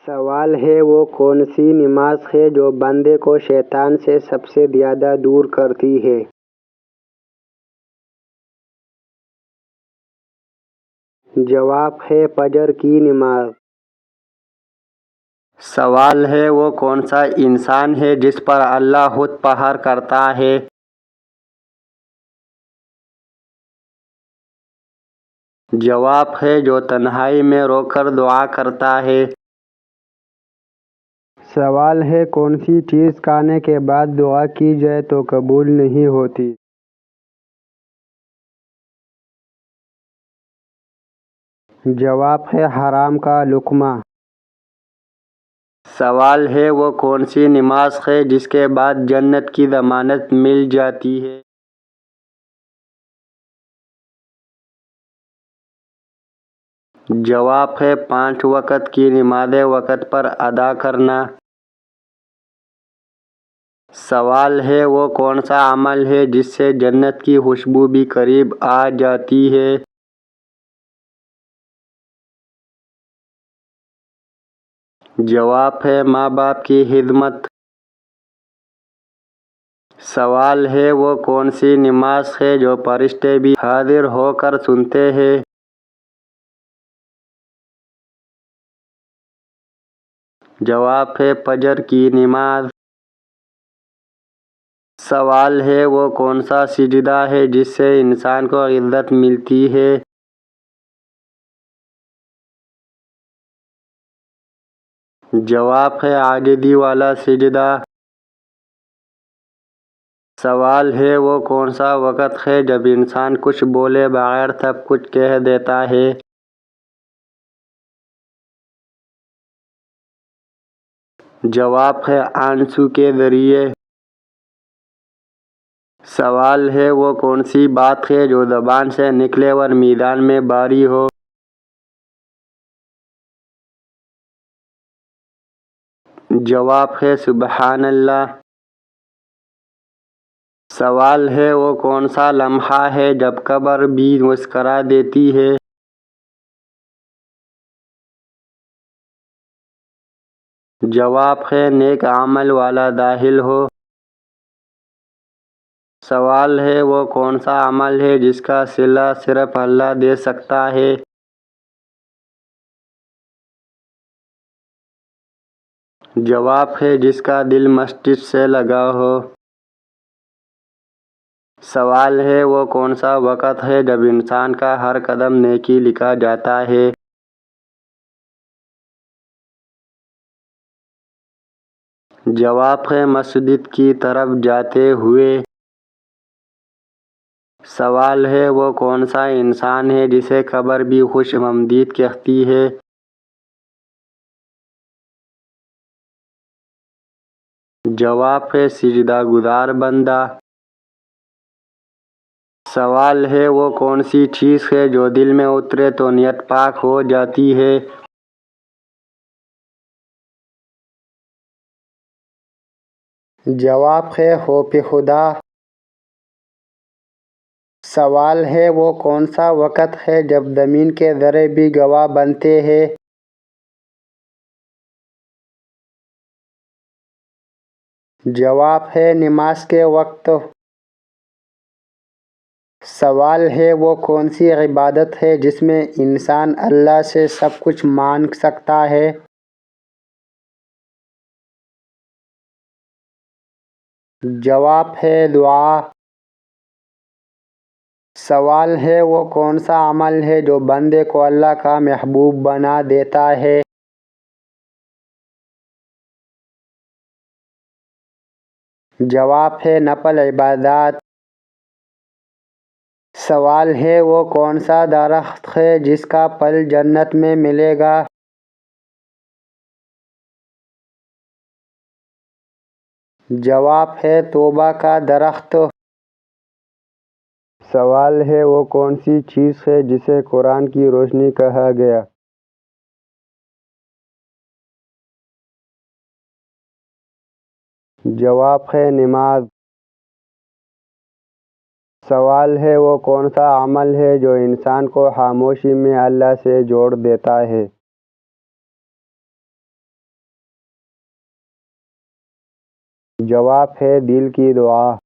سوال ہے وہ کون سی نماز ہے جو بندے کو شیطان سے سب سے زیادہ دور کرتی ہے؟ جواب ہے فجر کی نماز۔ سوال ہے وہ کون سا انسان ہے جس پر اللہ خود قہر کرتا ہے؟ جواب ہے جو تنہائی میں رو کر دعا کرتا ہے۔ سوال ہے کون سی چیز کھانے کے بعد دعا کی جائے تو قبول نہیں ہوتی؟ جواب ہے حرام کا لقمہ۔ سوال ہے وہ کون سی نماز ہے جس کے بعد جنت کی ضمانت مل جاتی ہے؟ جواب ہے 5 وقت کی نمازیں وقت پر ادا کرنا۔ سوال ہے وہ کون سا عمل ہے جس سے جنت کی خوشبو بھی قریب آ جاتی ہے؟ جواب ہے ماں باپ کی خدمت۔ سوال ہے وہ کون سی نماز ہے جو فرشتے بھی حاضر ہو کر سنتے ہیں؟ جواب ہے فجر کی نماز۔ سوال ہے وہ کون سا سجدہ ہے جس سے انسان کو عزت ملتی ہے؟ جواب ہے عاجزی والا سجدہ۔ سوال ہے وہ کون سا وقت ہے جب انسان کچھ بولے بغیر سب کچھ کہہ دیتا ہے؟ جواب ہے آنسو کے ذریعے۔ سوال ہے وہ کون سی بات ہے جو زبان سے نکلے اور میدان میں باری ہو؟ جواب ہے سبحان اللہ۔ سوال ہے وہ کون سا لمحہ ہے جب قبر بھی مسکرا دیتی ہے؟ جواب ہے نیک عمل والا داخل ہو۔ سوال ہے وہ کون سا عمل ہے جس کا صلہ صرف اللہ دے سکتا ہے؟ جواب ہے جس کا دل مسجد سے لگا ہو۔ سوال ہے وہ کون سا وقت ہے جب انسان کا ہر قدم نیکی لکھا جاتا ہے؟ جواب ہے مسجد کی طرف جاتے ہوئے۔ سوال ہے وہ کون سا انسان ہے جسے قبر بھی خوش آمدید کہتی ہے؟ جواب ہے سجدہ گزار بندہ۔ سوال ہے وہ کون سی چیز ہے جو دل میں اترے تو نیت پاک ہو جاتی ہے؟ جواب ہے خوف خدا۔ سوال ہے وہ کون سا وقت ہے جب زمین کے ذرے بھی گواہ بنتے ہیں؟ جواب ہے نماز کے وقت۔ سوال ہے وہ کون سی عبادت ہے جس میں انسان اللہ سے سب کچھ مانگ سکتا ہے؟ جواب ہے دعا۔ سوال ہے وہ کون سا عمل ہے جو بندے کو اللہ کا محبوب بنا دیتا ہے؟ جواب ہے نفل عبادات۔ سوال ہے وہ کون سا درخت ہے جس کا پھل جنت میں ملے گا؟ جواب ہے توبہ کا درخت۔ سوال ہے وہ کون سی چیز ہے جسے قرآن کی روشنی کہا گیا؟ جواب ہے نماز۔ سوال ہے وہ کون سا عمل ہے جو انسان کو خاموشی میں اللہ سے جوڑ دیتا ہے؟ جواب ہے دل کی دعا۔